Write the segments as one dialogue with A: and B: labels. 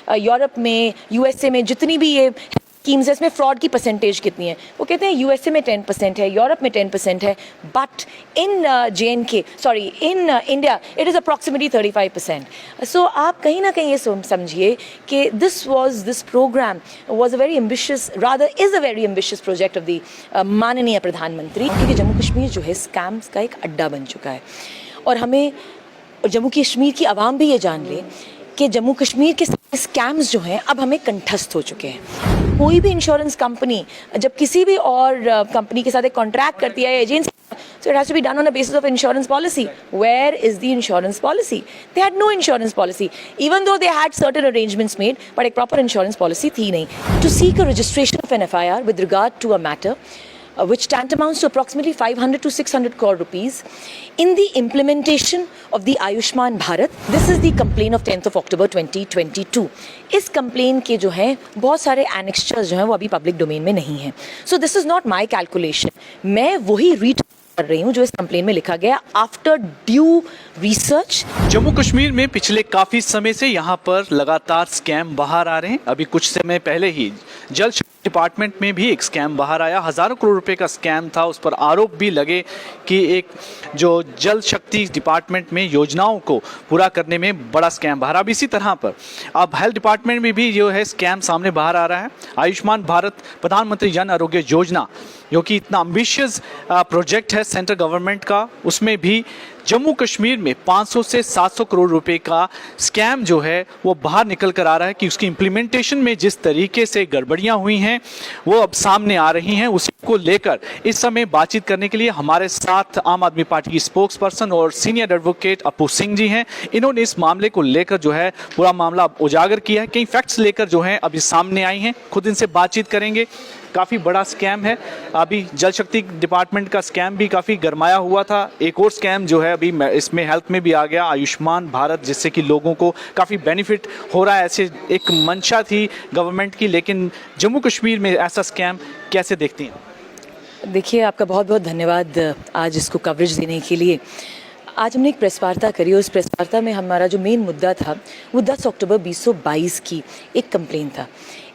A: Europe में, USA में जितनी भी ये स्कीम्स है, इसमें फ्रॉड की परसेंटेज कितनी है? वो कहते हैं यूएसए में 10% है, यूरोप में 10% है, but in in India it is approximately 35%. सो आप कहीं ना कहीं ये समझिए कि this programme was a very ambitious, rather is a very ambitious project of the माननीय प्रधानमंत्री, क्योंकि जम्मू कश्मीर जो है स्कैम्स का एक अड्डा बन चुका है. और हमें जम्मू कश्मीर की आवाम भी ये जान ले कि जम्मू कश्मीर के स्कैम्स जो हैं अब हमें कंठस्थ हो चुके हैं. कोई भी इंश्योरेंस कंपनी जब किसी भी और कंपनी के साथ एक कॉन्ट्रैक्ट करती है agency, so it has to be done on the basis of insurance policy. Where is the insurance policy? They had no insurance policy, even though they had certain arrangements made, but एक proper insurance policy थी नहीं. To seek a registration of an FIR with regard to a matter which tantamounts to approximately 500 to 600 crore rupees in the implementation of the Ayushman Bharat. This is the complaint of 10th of October 2022. इस complaint के जो हैं बहुत सारे annexures जो हैं वो अभी public domain में नहीं हैं. So this is not my calculation. मैं वही read कर रही हूँ जो इस कंप्लेन में लिखा गया after due research.
B: Jammu Kashmir में पिछले काफी समय से यहाँ पर लगातार स्कैम बाहर आ रहे हैं. अभी कुछ समय पहले ही जल डिपार्टमेंट में भी एक स्कैम बाहर आया. हजारों करोड़ रुपए का स्कैम था. उस पर आरोप भी लगे कि एक जो जल शक्ति डिपार्टमेंट में योजनाओं को पूरा करने में बड़ा स्कैम बाहर. अब इसी तरह पर अब हेल्थ डिपार्टमेंट में भी जो है स्कैम सामने बाहर आ रहा है. आयुष्मान भारत प्रधानमंत्री जन आरोग्य योजना जो कि इतना एम्बिशियस प्रोजेक्ट है सेंट्रल गवर्नमेंट का, उसमें भी जम्मू कश्मीर में 500 से 700 करोड़ रुपए का स्कैम जो है वो बाहर निकल कर आ रहा है कि उसकी इम्प्लीमेंटेशन में जिस तरीके से गड़बड़ियां हुई हैं वो अब सामने आ रही हैं. उसी को लेकर इस समय बातचीत करने के लिए हमारे साथ आम आदमी पार्टी की स्पोक्स पर्सन और सीनियर एडवोकेट अपू सिंह जी हैं. इन्होंने इस मामले को लेकर जो है पूरा मामला उजागर किया है. कई फैक्ट्स लेकर जो है अभी सामने आई हैं. खुद इनसे बातचीत करेंगे. काफ़ी बड़ा स्कैम है. अभी जल शक्ति डिपार्टमेंट का स्कैम भी काफ़ी गरमाया हुआ था. एक और स्कैम जो है अभी इसमें हेल्थ में भी आ गया, आयुष्मान भारत, जिससे कि लोगों को काफ़ी बेनिफिट हो रहा है. ऐसे एक मंशा थी गवर्नमेंट की, लेकिन जम्मू कश्मीर में ऐसा स्कैम कैसे देखती हैं?
A: देखिए, आपका बहुत बहुत धन्यवाद आज इसको कवरेज देने के लिए. आज हमने एक प्रेस वार्ता करी और उस प्रेस वार्ता में हमारा जो मेन मुद्दा था वो 10 अक्टूबर 2022 की एक कंप्लेन था.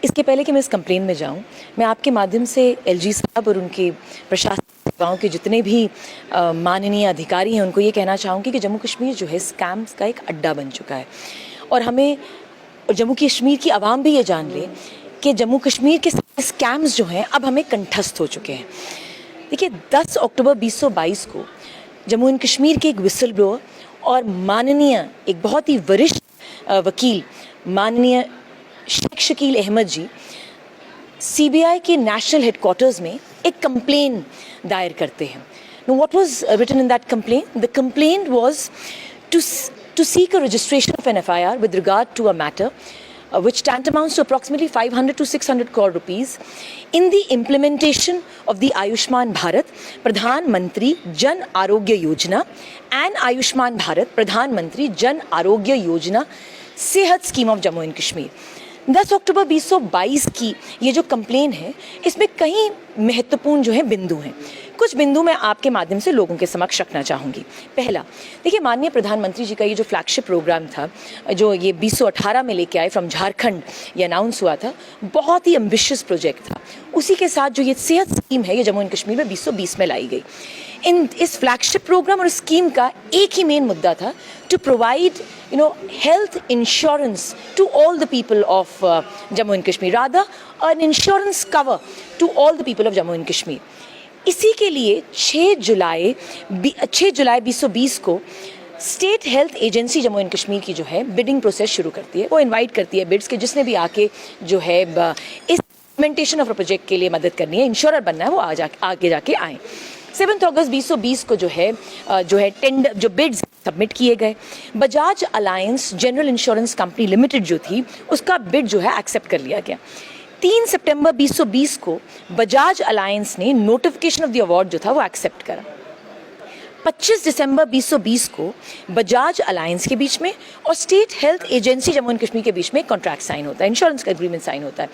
A: इसके पहले कि मैं इस कंप्लेन में जाऊं, मैं आपके माध्यम से एलजी साहब और उनके प्रशासनिक सेवाओं के जितने भी माननीय अधिकारी हैं उनको ये कहना चाहूँगी कि जम्मू कश्मीर जो है स्कैम्स का एक अड्डा बन चुका है. और हमें जम्मू कश्मीर की आवाम भी ये जान ले कि जम्मू कश्मीर के स्कैम्स जो हैं अब हमें कंठस्थ हो चुके हैं. देखिए, 10 अक्टूबर 2022 को जम्मू एंड कश्मीर के एक विसल ब्लोअर और माननीय एक बहुत ही वरिष्ठ वकील माननीय शेख शकील अहमद जी सीबीआई के नेशनल हेडक्वार्टर्स में एक कंप्लेन दायर करते हैं. Now, what was written in that complaint? The complaint was to seek a registration of an FIR with regard to a matter which tantamounts to approximately 500 to 600 crore rupees in the implementation of the Ayushman Bharat Pradhan Mantri Jan Arogya Yojana and Ayushman Bharat Pradhan Mantri Jan Arogya Yojana सेहत scheme of Jammu and Kashmir. 10 अक्टूबर 2022 की ये जो complain है इसमें कई महत्वपूर्ण जो है बिंदु हैं. कुछ बिंदु मैं आपके माध्यम से लोगों के समक्ष रखना चाहूँगी. पहला, देखिए, माननीय प्रधानमंत्री जी का ये जो फ्लैगशिप प्रोग्राम था जो ये 2018 में लेके आए फ्रॉम झारखंड, ये अनाउंस हुआ था, बहुत ही एम्बिशियस प्रोजेक्ट था. उसी के साथ जो ये सेहत स्कीम है ये जम्मू एंड कश्मीर में 2020 में लाई गई. इस फ्लैगशिप प्रोग्राम और स्कीम का एक ही मेन मुद्दा था to provide health insurance to all the people of Jammu and Kashmir, rather an insurance cover to all the people of Jammu and Kashmir. इसी के लिए 6 जुलाई 2020 को state health agency Jammu and Kashmir की जो है बिडिंग प्रोसेस शुरू करती है. वो इनवाइट करती है बिड्स के जिसने भी आके जो है इस इम्प्लीमेंटेशन ऑफ प्रोजेक्ट के लिए मदद करनी है, इंश्योरर बनना है, वो आगे जाके आए. 7 अगस्त 2020 को जो है टेंडर जो बिड्स सबमिट किए गए. Bajaj alliance general insurance company limited जो थी उसका बिड जो है एक्सेप्ट कर लिया गया. 3 सितंबर 2020 को बजाज अलायंस ने नोटिफिकेशन ऑफ द अवार्ड जो था वो एक्सेप्ट करा. 25 दिसंबर 2020 को बजाज अलायंस के बीच में और state health agency Jammu and Kashmir के बीच में कॉन्ट्रैक्ट साइन होता है, इंश्योरेंस का एग्रीमेंट साइन होता है.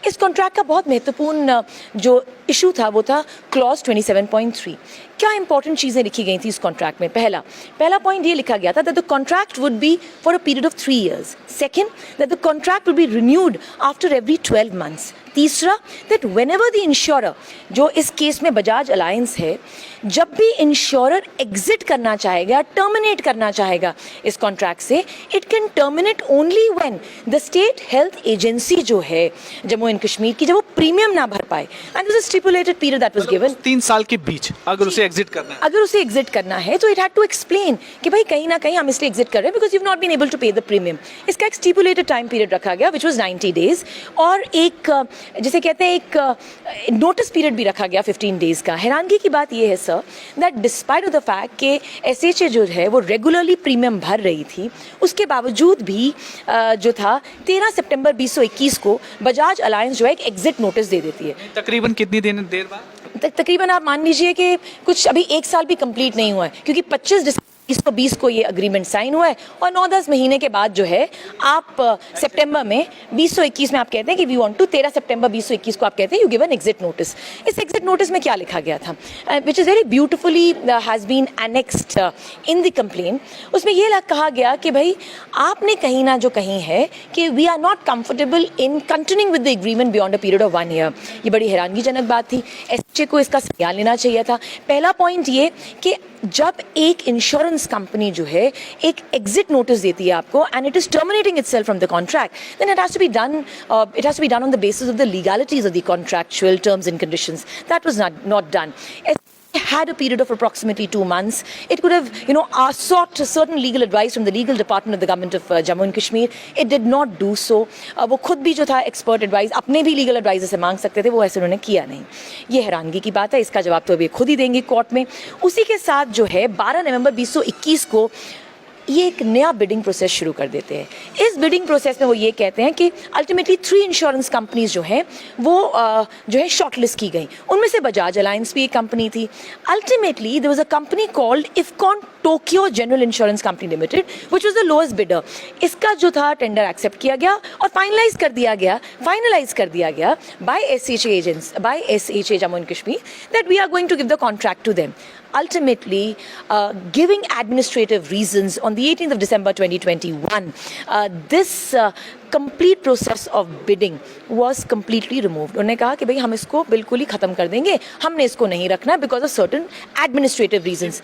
A: इस कॉन्ट्रैक्ट का बहुत महत्वपूर्ण जो इशू था वो था क्लॉज 27.3. क्या इंपॉर्टेंट चीज़ें लिखी गई थी इस कॉन्ट्रैक्ट में? पहला पॉइंट ये लिखा गया था that the contract would be for a period of 3 years. Second, that the contract will be renewed after every 12 months. तीसरा, दैट व्हेनेवर द इंश्योरर, जो इस केस में बजाज अलायंस है, जब भी इंश्योरर एग्जिट करना चाहेगा, टर्मिनेट करना चाहेगा इस कॉन्ट्रैक्ट से, it can terminate only when the state health agency जो है जम्मू एंड कश्मीर की, जब वो प्रीमियम ना भर पाए. And this stipulated period that was given.
B: 3 साल के बीच अगर उसे एग्जिट करना है,
A: अगर उसे एग्जिट करना है तो इट हैड टू एक्सप्लेन कि भाई कहीं ना कहीं हम इसलिए एग्जिट कर रहे हैं because you not been able to pay the premium. इसका एक स्टिपुलेटेड टाइम पीरियड रखा गया विच वॉज 90 days, और एक जिसे कहते हैं एक नोटिस पीरियड भी रखा गया 15 days का. हैरानगी की बात यह है sir that despite of the fact कि SHA जो है वो रेगुलरली प्रीमियम भर रही थी, उसके बावजूद भी जो था 13 सितंबर 2021 को बजाज अलायंस जो है एक एग्जिट नोटिस दे देती है.
B: तकरीबन कितनी देर बाद?
A: तकरीबन आप मान लीजिए कि कुछ अभी 1 साल भी कंप्लीट नहीं हुआ है, क्योंकि 25 दिसंबर 2020 को ये अग्रीमेंट साइन हुआ है, और 9-10 महीने के बाद जो है आप सितंबर में 2021 में आप कहते हैं कि वी वांट टू, 13 सितंबर 2021 को आप कहते हैं you give an exit notice. इस एग्जिट नोटिस में क्या लिखा गया था, which is very beautifully has been annexed in the complain. उसमें ये कहा गया कि भाई आपने कहीं ना जो कहीं है कि we are not comfortable in continuing with the agreement beyond a period of 1 year. ये बड़ी हैरानगीजनक बात थी. SHA को इसका संज्ञान लेना चाहिए था. पहला पॉइंट ये कि जब एक इंश्योरेंस कंपनी जो है एक एग्जिट नोटिस देती है आपको and it is terminating itself from the contract, then it has to be done on the basis of the legalities of the contractual terms and conditions. That was not done. Had a period of approximately 2 months. It could have, sought certain legal advice from the legal department of the government of Jammu and Kashmir. It did not do so. वो खुद भी जो था expert advice अपने भी legal adviser से मांग सकते थे, वो ऐसे उन्होंने किया नहीं. ये हैरानगी की बात है. इसका जवाब तो अभी खुद ही देंगे कोर्ट में. उसी के साथ जो है 12 नवंबर 2021 को ये एक नया बिडिंग प्रोसेस शुरू कर देते हैं. इस बिडिंग प्रोसेस में वो ये कहते हैं कि अल्टीमेटली 3 इंश्योरेंस कंपनीज जो हैं वो जो है शॉर्टलिस्ट की गई. उनमें से बजाज अलायंस भी एक कंपनी थी. Ultimately there was a company called इफकॉन Tokio general insurance company limited which was the lowest bidder. इसका जो था टेंडर एक्सेप्ट किया गया और फाइनलाइज कर दिया गया bye SHA Jammu and Kashmir that we are going to give the contract to them. Ultimately, giving administrative reasons on the 18th of December 2021, this complete process of bidding was completely removed. उन्होंने कहा कि भाई हम इसको बिल्कुल ही खत्म कर देंगे, हमने इसको नहीं रखना because of certain administrative reasons.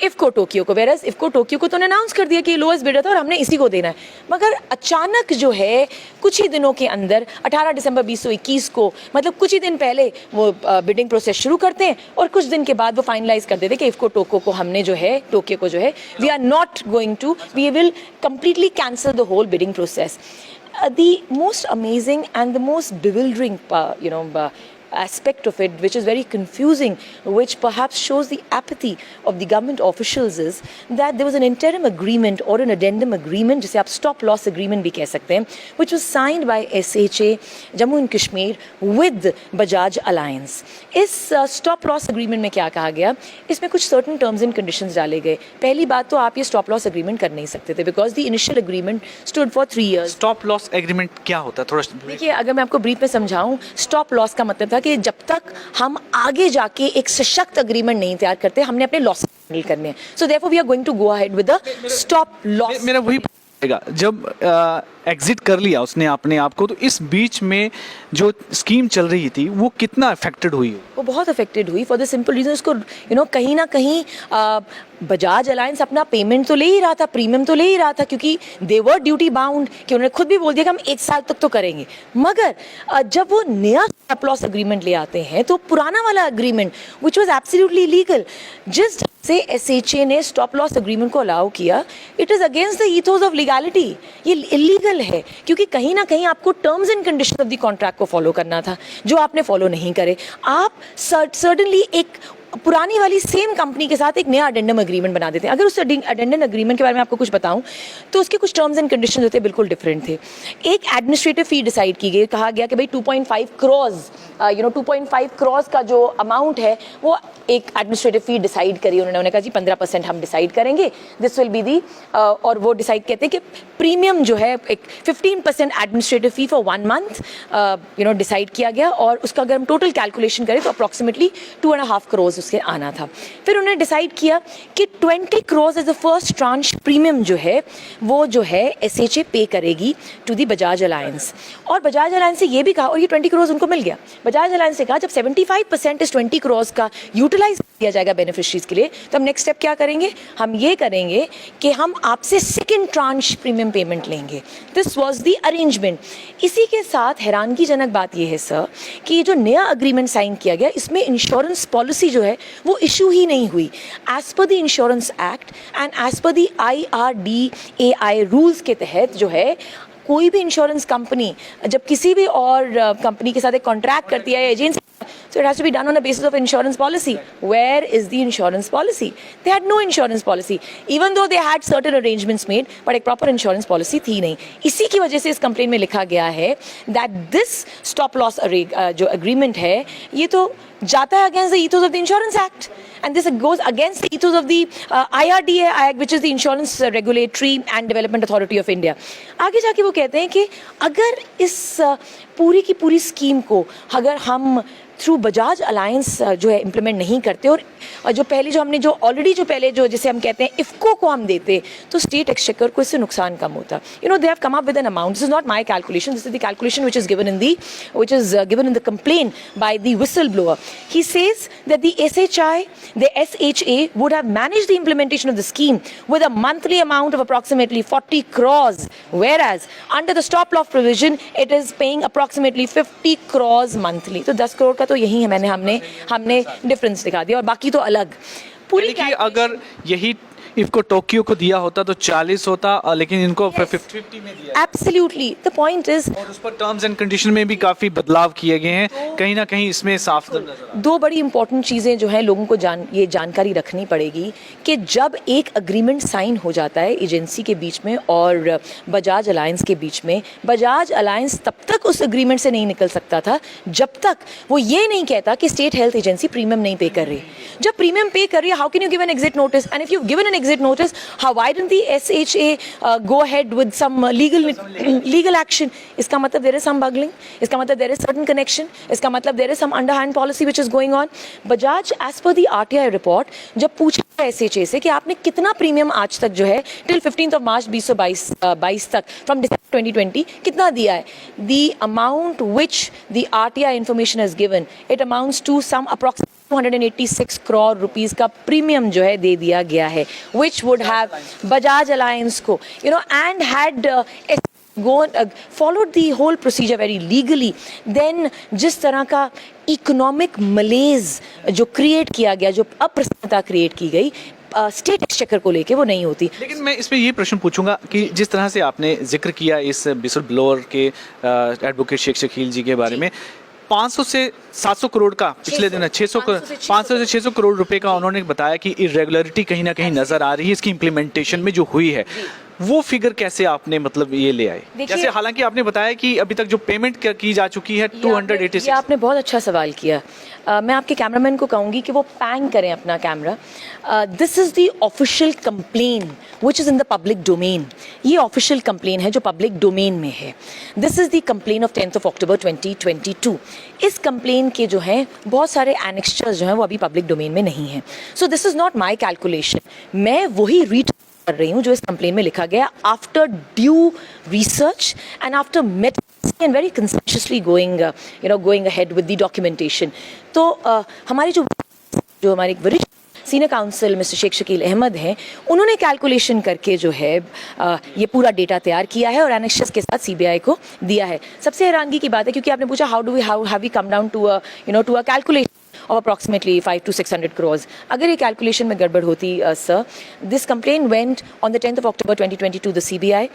A: IFFCO Tokyo को, whereas इफको टोक्यो को तो अनाउंस कर दिया कि लोएस्ट बिडर था और हमने इसी को देना है. मगर अचानक जो है कुछ ही दिनों के अंदर 18 दिसंबर 2021 को, मतलब कुछ ही दिन पहले वो बिडिंग प्रोसेस शुरू करते हैं और कुछ दिन के बाद वो फाइनलाइज कर देते हैं कि इफको टोक्यो को हमने जो है टोक्यो को जो है we are not going to, we will completely cancel the whole bidding process. The most amazing and the most bewildering aspect of it, which is very confusing, which perhaps shows the apathy of the government officials, is that there was an interim agreement or an addendum agreement, जिसे आप stop loss agreement भी कह सकते हैं, which was signed by SHA Jammu and Kashmir with Bajaj Alliance. इस stop loss agreement में क्या कहा गया, इसमें कुछ certain terms and conditions डाले गए. पहली बात तो आप ये stop loss agreement कर नहीं सकते थे because the initial agreement stood for 3 years.
B: Stop loss agreement क्या होता है, थोड़ा
A: देखिए, अगर मैं आपको ब्रीफ में समझाऊं, stop loss का मतलब था कि जब तक हम आगे जाके एक सशक्त अग्रीमेंट नहीं तैयार करते, हमने अपने लॉस हैंडल करने हैं. So therefore we are going to go ahead with the stop loss.
B: मेरा वही जब एग्जिट कर लिया उसने अपने आप को, तो इस बीच में जो स्कीम चल रही थी वो कितना अफेक्टेड हुई?
A: वो बहुत अफेक्टेड हुई फॉर द सिंपल रीजन, उसको कहीं ना कहीं बजाज अलायंस अपना पेमेंट तो ले ही रहा था, प्रीमियम तो ले ही रहा था, क्योंकि दे वर ड्यूटी बाउंड, कि उन्होंने खुद भी बोल दिया कि हम 1 साल तक तो करेंगे. मगर जब वो नया स्टॉप लॉस एग्रीमेंट ले आते हैं तो पुराना वाला agreement which was absolutely legal, जिस से SHA ने स्टॉप लॉस एग्रीमेंट को अलाउ किया, it is against the ethos of legality. ये इलीगल है क्योंकि कहीं ना कहीं आपको terms and condition of the contract को फॉलो करना था, जो आपने फॉलो नहीं करे. आप सर्टेनली एक पुरानी वाली सेम कंपनी के साथ एक नया अडेंडम एग्रीमेंट बना देते हैं. अगर उस अडेंडम एग्रीमेंट के बारे में आपको कुछ बताऊं तो उसके कुछ टर्म्स एंड कंडीशंस होते बिल्कुल डिफरेंट थे. एक एडमिनिस्ट्रेटिव फी डिसाइड की गई, कहा गया कि भाई 2.5 करोड़ का जो अमाउंट है वो एक एडमिनिस्ट्रेटिव फी डिसाइड करी उन्होंने कहा जी 15% हम डिसाइड करेंगे, दिस विल बी दी, और वो डिसाइड कहते हैं कि प्रीमियम जो है एक 15% administrative fee for 1 month decide किया गया, और उसका अगर हम टोटल कैलकुलेशन करें तो अप्रॉक्सीमेटली 2.5 करोड़ वापस उसके आना था। फिर उन्होंने डिसाइड किया कि 20 crore as the first tranche premium जो है वो जो है SHA पे करेगी टू दी बजाज अलायंस। और बजाज अलायंस से ये भी कहा, और ये 20 करोड़ उनको मिल गया। बजाज अलायंस ने कहा जब 75% इस 20 करोड़ का यूटिलाइज किया जाएगा बेनिफिशरीज के लिए, तो हम नेक्स्ट स्टेप क्या करेंगे, हम ये करेंगे कि हम आपसे सेकेंड ट्रांच प्रीमियम पेमेंट लेंगे। This was the arrangement. इसी के साथ हैरानगीजनक बात यह है सर कि ये जो नया अग्रीमेंट साइन किया गया इसमें इंश्योरेंस पॉलिसी जो है वो इशू ही नहीं हुई। As per the insurance act and as per the IRDAI rules के तहत जो है कोई भी इंश्योरेंस कंपनी जब किसी भी और कंपनी के साथ एक कॉन्ट्रैक्ट करती है agency, so it has to be done on the basis of insurance policy. Where is the insurance policy? They had no insurance policy, even though they had certain arrangements made, but एक proper insurance policy थी नहीं। इसी की वजह से इस complaint में लिखा गया है that this stop loss जो agreement है ये तो जाता है against the ethos of the Insurance Act, and this goes against the ethos of the IRDAI Act, which is the Insurance Regulatory and Development Authority of India. आगे जाके वो कहते हैं कि अगर इस पूरी की पूरी स्कीम को अगर हम थ्रू बजाज अलायंस जो है इम्प्लीमेंट नहीं करते और जो पहले जो हमने जो ऑलरेडी जो पहले जो जिसे हम कहते हैं इफ़को को हम देते तो स्टेट एक्सचेकर को इससे नुकसान कम होता। You know they have come up with an amount, this is not my calculation, this is the calculation which is given in the complaint by the whistleblower. He says that the SHA would have managed the implementation of the scheme with a monthly amount of approximately 40 crores, whereas under the stop loss provision it is paying approximately 50 crores monthly. तो 10 करोड़ का तो यही है, हमने difference दिखा दिया और बाकी तो अलग पूरी।
B: अगर यही इफको टोक्यो को दिया होता तो 40 होता, लेकिन इनको 50-50 में दिया।
A: एब्सोल्युटली, द पॉइंट इज
B: और उस पर टर्म्स एंड कंडीशन में भी काफी बदलाव किए गए हैं, कहीं ना कहीं इसमें साफ नजर आ रहा है।
A: दो बड़ी इंपॉर्टेंट चीज़ें जो है लोगों को ये जानकारी रखनी पड़ेगी कि जब एक अग्रीमेंट साइन हो जाता है एजेंसी के बीच में और बजाज अलायंस के बीच में, बजाज अलायंस तब तक उस अग्रीमेंट से नहीं निकल सकता था जब तक वो ये नहीं कहता कि स्टेट हेल्थ एजेंसी प्रीमियम नहीं पे कर रही। जब प्रीमियम पे कर रही है, how can you give an exit notice, and if you given an exit notice, why didn't the SHA go ahead with some legal action? इसका मतलब there is some bungling, इसका मतलब there is certain connection, इसका मतलब there is some underhand policy which is going on. Bajaj as per the RTI report जब पूछा SHA से कि आपने कितना प्रीमियम आज तक जो है till 15th of March 2022 तक from December 2020 कितना दिया है, the amount which the RTI information has given, it amounts to some approximately 286 crore rupees का प्रीमियम जो है दे दिया गया है, which would have Bajaj Alliance को, you know, and had followed the whole procedure very legally, then जिस तरह का इकोनॉमिक मलेज जो क्रिएट किया गया, जो अप्रसन्नता क्रिएट की गई स्टेट एक्सचेकर को लेके, वो नहीं होती।
B: लेकिन मैं इसमें ये प्रश्न पूछूंगा कि जिस तरह से आपने जिक्र किया इस विसल ब्लोअर के एडवोकेट शेख शकील जी के बारे में, 500 से 700 करोड़ का पिछले दिन 500 से 600 करोड़ रुपए का उन्होंने बताया कि इरेगुलरिटी कहीं ना कहीं नजर आ रही है इसकी इम्प्लीमेंटेशन में जो हुई है। वो फिगर कैसे आपने मतलब ये ले आए, जैसे हालांकि आपने बताया कि अभी तक जो पेमेंट की जा चुकी है 286।
A: ये आपने बहुत अच्छा सवाल किया। मैं आपके कैमरामैन को कहूँगी कि वो पैंग करें अपना camera. This is the official complain which is in the public domain. ये ऑफिशियल कंप्लेन है जो पब्लिक डोमेन में है। This is the complain of 10th of October 2022। इस कंप्लेन के जो हैं बहुत सारे एनेक्स्चर्स जो हैं वो अभी पब्लिक डोमेन में नहीं हैं। So this is not my calculation, मैं वही रीड कर रही हूँ जो इस कंप्लेन में लिखा गया after due research and after and very conscientiously going ahead with the documentation. तो हमारी जो हमारे वरिष्ठ senior counsel mister Sheikh Shakeel Ahmed हैं, उन्होंने कैलकुलेशन करके जो है ये पूरा डेटा तैयार किया है और एनेक्सेस के साथ CBI को दिया है। सबसे हैरानगी की बात है क्योंकि आपने पूछा how have we come down to a calculation of approximately 500 to 600 crores. अगर ये कैलकुलेशन में गड़बड़ होती sir, this complain went on the 10th of October 2022 the CBI।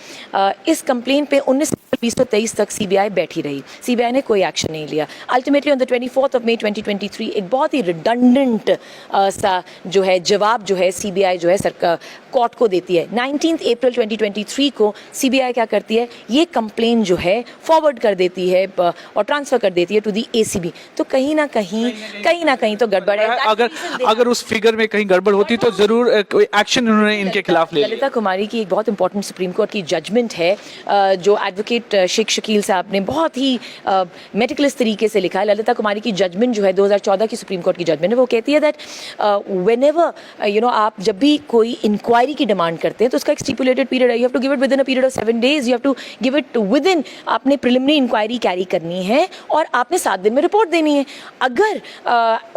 A: इस कंप्लेन पे 19 2023 तक CBI बैठी रही, CBI ने कोई एक्शन नहीं लिया। Ultimately on the 24th of May 2023 एक बहुत ही रिडंडेंट सा जो है जवाब जो है CBI जो है सरकार कोर्ट को देती है। 19th April 2023 को CBI क्या करती है, ये कंप्लेन जो है फॉरवर्ड कर देती है और ट्रांसफर कर देती है टू दी ACB। तो कहीं ना कहीं तो गड़बड़ है।
B: अगर उस फिगर में कहीं गड़बड़ होती तो जरूर कोई एक्शन उन्होंने इनके खिलाफ ले लिया।
A: ललिता कुमारी की एक बहुत इंपॉर्टेंट सुप्रीम कोर्ट की जजमेंट है जो एडवोकेट जस्टिस शेख शकील साहब ने बहुत ही मेटिकुलस तरीके से लिखा है। ललिता कुमारी की जजमेंट जो है 2014 की सुप्रीम कोर्ट की जजमेंट है, वो कहती है दैट व्हेनेवर आप जब भी कोई इंक्वायरी की डिमांड करते हैं तो उसका एक स्टिपुलेटेड पीरियड है, you have to give it within a period of 7 days, you have to give it within, आपने प्रिलिमिनरी इंक्वायरी कैरी करनी है और आपने 7 दिन में रिपोर्ट देनी है। अगर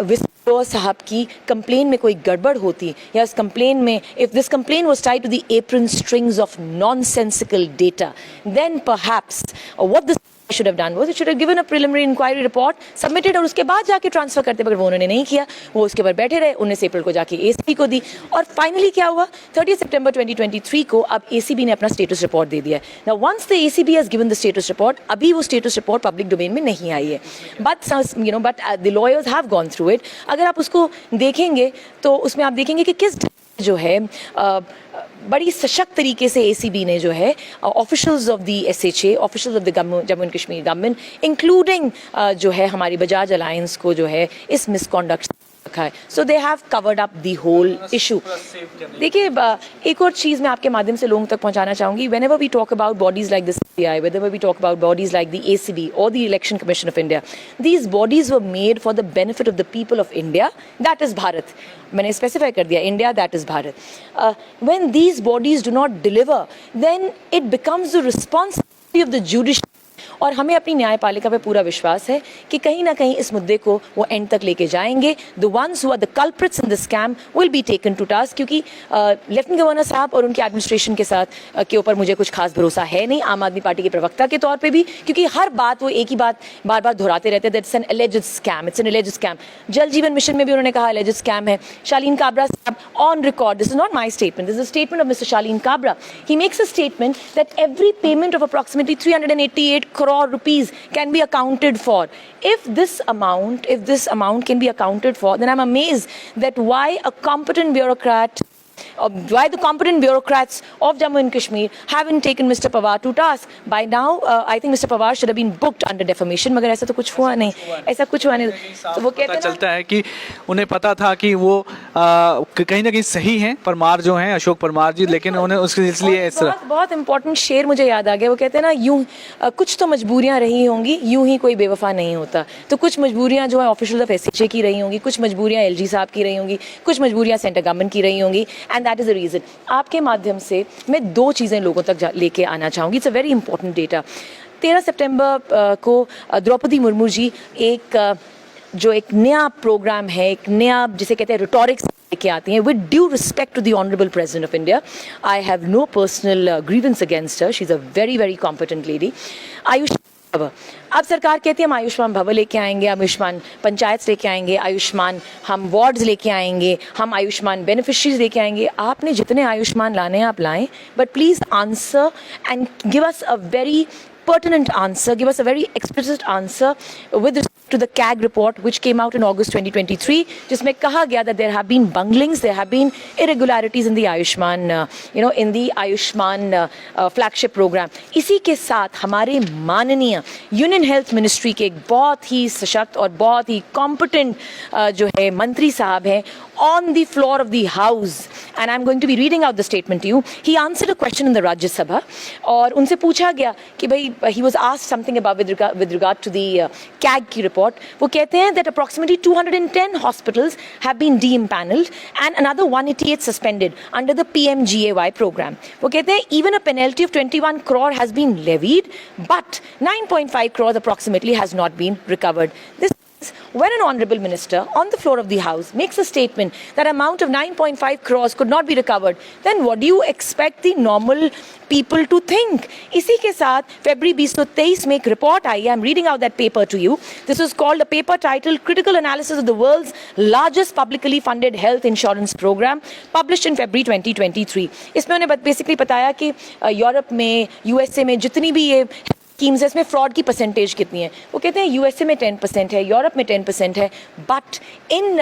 A: विस्लो साहब की कंप्लेन में कोई गड़बड़ होती या इस कंप्लेन में, if this complaint was tied to the apron strings of nonsensical data, then perhaps what the should have done was it should have given a preliminary inquiry report, submitted और उसके बाद जाके ट्रांसफर करते, मगर वो उन्होंने नहीं किया, वो उसके ऊपर बैठे रहे। 19 अप्रैल को जाके एसीबी को दी और फाइनली क्या हुआ, 30 सितंबर 2023 को अब एसीबी ने अपना स्टेटस रिपोर्ट दे दिया है। Now once the ACB has given the status report, अभी वो स्टेटस रिपोर्ट पब्लिक डोमेन में नहीं आई है, but the lawyers have gone through it. अगर आप उसको देखेंगे तो उसमें आप देखेंगे कि किस जो है बड़ी सशक्त तरीके से एसीबी ने जो है officials of the SHA, officials of the Jammu and Kashmir government, including जो है हमारी बजाज अलायंस को जो है इस मिसकॉन्डक्ट रखा है। So they have covered up the whole issue. देखिए एक और चीज़ मैं आपके माध्यम से लोगों तक पहुंचाना चाहूँगी, whenever we talk about bodies like the CBI, whenever we talk about bodies like the ACB or the Election Commission of India, these bodies were made for the benefit of the people of India, that is Bharat. मैंने specify कर दिया, India, that is Bharat. When these bodies do not deliver, then it becomes the responsibility of the judiciary. और हमें अपनी न्यायपालिका पे पूरा विश्वास है कि कहीं ना कहीं इस मुद्दे को वो एंड तक लेके जाएंगे। The ones who are the culprits in the scam will be taken to task, क्योंकि लेफ्टिनेंट गवर्नर साहब और उनके एडमिनिस्ट्रेशन के साथ के ऊपर मुझे कुछ खास भरोसा है नहीं, आम आदमी पार्टी के प्रवक्ता के तौर पे भी, क्योंकि हर बात वो एक ही बात बार बार दोहराते रहते हैं, that's an alleged scam, it's an alleged scam. जल जीवन मिशन में भी उन्होंने कहा एलिजेड स्कैम है। शालीन काबरा साहब on record, this is not my statement, this is a statement of mister Shaleen Kabra, he makes a statement that every payment of approximately 388 crore rupees can be accounted for. If this amount can be accounted for, then I'm amazed that why a competent bureaucrat, why the competent bureaucrats of Jammu and Kashmir haven't taken Mr. Pawar to task. By now, I think Mr. Pawar should have been booked under defamation, मगर ऐसा तो कुछ हुआ नहीं, ऐसा कुछ हुआ नहीं। तो वो कहते हैं
B: चलता है कि उन्हें पता था कि वो कहीं ना कहीं सही हैं परमार जो हैं, अशोक परमार जी, लेकिन उन्हें उसके इसलिए इस तरह
A: बहुत इंपॉर्टेंट शेर मुझे याद आ गया। वो कहते हैं ना, यूं कुछ तो मजबूरियां रही होंगी, यूं ही कोई बेवफा नहीं होता। तो कुछ मजबूरियां जो है ऑफिशियल ऑफ एसएचए की रही होंगी, कुछ मजबूरियां एलजी साहब की रही होंगी, कुछ मजबूरियां सेंट्रल गवर्नमेंट की रही होंगी, and that is the reason. आपके माध्यम से मैं 2 चीज़ें लोगों तक लेके आना चाहूँगी, it's a very important data. 13 सितंबर को द्रौपदी मुर्मू जी जो एक नया प्रोग्राम है, एक नया जिसे कहते हैं रिटोरिक्स लेके आती हैं, with due respect to the honourable president of India. I have no personal grievance against her, she is a very very competent lady. अब सरकार कहती है हम आयुष्मान भवन लेके आएंगे, आयुष्मान पंचायत लेके आएंगे, आयुष्मान हम वार्ड्स लेके आएंगे, हम आयुष्मान बेनिफिशरीज लेके आएंगे। आपने जितने आयुष्मान लाने हैं आप लाएं, but please answer and give us a very pertinent answer, give us a very explicit answer with respect to the CAG report which came out in August 2023, जिसमें कहा गया that there have been bunglings, there have been irregularities in the Ayushman, in the Ayushman flagship program. इसी के साथ हमारे माननीय union health ministry के एक बहुत ही सशक्त और बहुत ही कॉम्पिटेंट जो है मंत्री साहब हैं, on the floor of the house, and I'm going to be reading out the statement to you. He answered a question in the Rajya Sabha और उनसे पूछा गया कि भाई, he was asked something about with regard to the CAG की report. वो कहते हैं that approximately 210 hospitals have been de-impaneled and another 188 suspended under the PMGAY program. वो कहते हैं even a penalty of 21 crore has been levied, but 9.5 crores approximately has not been recovered. This when an honorable minister on the floor of the house makes a statement that amount of 9.5 crores could not be recovered, then what do you expect the normal people to think? इसी के साथ February 2023 में एक report आई है, I'm reading out that paper to you. This was called a paper titled Critical Analysis of the World's Largest Publicly Funded Health Insurance Program, published in February 2023. इसमें उन्हें basically बताया कि यूरोप में, USA में जितनी भी ये स्कीम्स है, इसमें फ्रॉड की परसेंटेज कितनी है। वो कहते हैं यूएसए में 10% है, यूरोप में 10% है, but in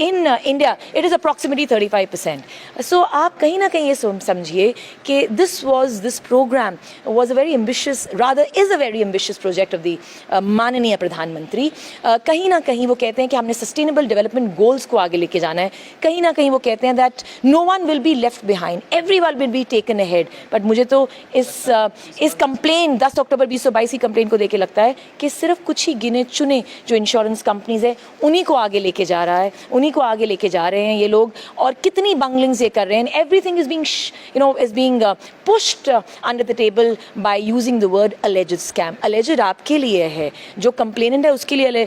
A: in India it is approximately 35%। सो आप कहीं ना कहीं ये समझिए कि this programme was a very ambitious, rather is a very ambitious project of the माननीय प्रधानमंत्री। कहीं ना कहीं वो कहते हैं कि हमने सस्टेनेबल डेवलपमेंट गोल्स को आगे लेके जाना है। कहीं ना कहीं वो कहते हैं that no one will be left behind, everyone will be taken ahead. But मुझे तो इस कंप्लेंट कंप्लेन 10 अक्टूबर 2022 की कंप्लेन को देख के लगता है कि सिर्फ कुछ ही गिने चुने जो इंश्योरेंस कंपनीज है उन्हीं को आगे लेके जा रहा है, उन्हीं को आगे लेके जा रहे हैं ये लोग, और कितनी बंगलिंग्स ये कर रहे हैं. Everything is being pushed under the table by using the word alleged scam. Alleged आपके लिए है, जो कंप्लेनेंट है उसके लिए,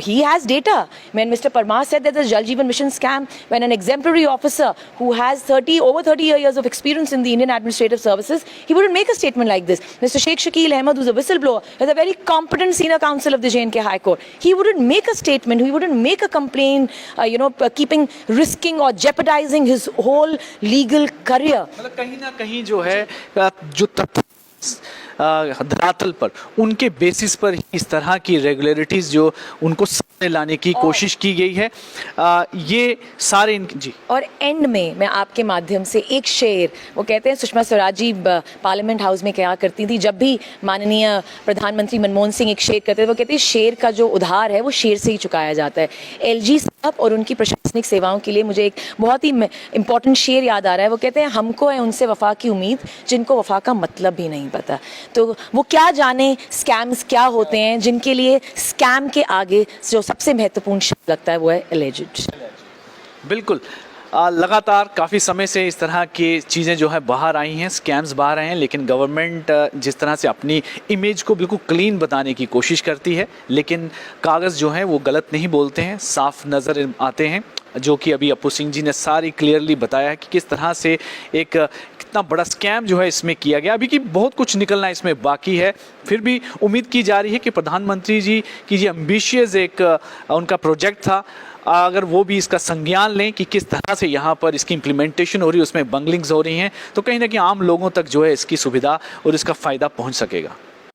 A: he has data. When Mr. Parmar said that the Jal Jeevan Mission scam, when an exemplary officer who has over 30 years of experience in the Indian administrative services, he wouldn't make a statement like this. Mr. Sheikh Shakil Ahmed, who's a whistleblower, is a very competent senior counsel of the J&K High Court. He wouldn't make a statement, he wouldn't make a complaint, risking or jeopardizing his whole legal career.
B: मतलब कहीं ना कहीं जो है जो तथ्य धरातल पर उनके बेसिस पर इस तरह की रेगुलरिटीज जो उनको सामने लाने की कोशिश की गई है, ये सारे जी.
A: और एंड में मैं आपके माध्यम से एक शेर, वो कहते हैं सुषमा स्वराज जी पार्लियामेंट हाउस में क्या करती थी, जब भी माननीय प्रधानमंत्री मनमोहन सिंह एक शेर कहते थे, वो कहते हैं शेर का जो उधार है वो शेर से ही चुकाया जाता है. एलजी साहब और उनकी प्रशासनिक सेवाओं के लिए मुझे एक बहुत ही इंपॉर्टेंट शेर याद आ रहा है. वो कहते हैं हमको है उनसे वफा की उम्मीद जिनको वफा का मतलब भी नहीं पता. तो वो क्या जाने स्कैम्स क्या होते हैं, जिनके लिए स्कैम के आगे जो सबसे महत्वपूर्ण शब्द लगता है वो है एलिजिड.
B: बिल्कुल. लगातार काफ़ी समय से इस तरह की चीज़ें जो है बाहर आई हैं, स्कैम्स बाहर आए हैं, लेकिन गवर्नमेंट जिस तरह से अपनी इमेज को बिल्कुल क्लीन बताने की कोशिश करती है, लेकिन कागज़ जो हैं वो गलत नहीं बोलते हैं, साफ नज़र आते हैं, जो कि अभी अपू सिंह जी ने सारी क्लियरली बताया है कि किस तरह से एक कितना बड़ा स्कैम जो है इसमें किया गया. अभी की बहुत कुछ निकलना इसमें बाकी है, फिर भी उम्मीद की जा रही है कि प्रधानमंत्री जी की जो एम्बिशियस एक उनका प्रोजेक्ट था, अगर वो भी इसका संज्ञान लें कि किस तरह से यहाँ पर इसकी इम्प्लीमेंटेशन हो रही है, उसमें बंगलिंग्स हो रही हैं, तो कहीं ना कहीं आम लोगों तक जो है इसकी सुविधा और इसका फ़ायदा पहुँच सकेगा.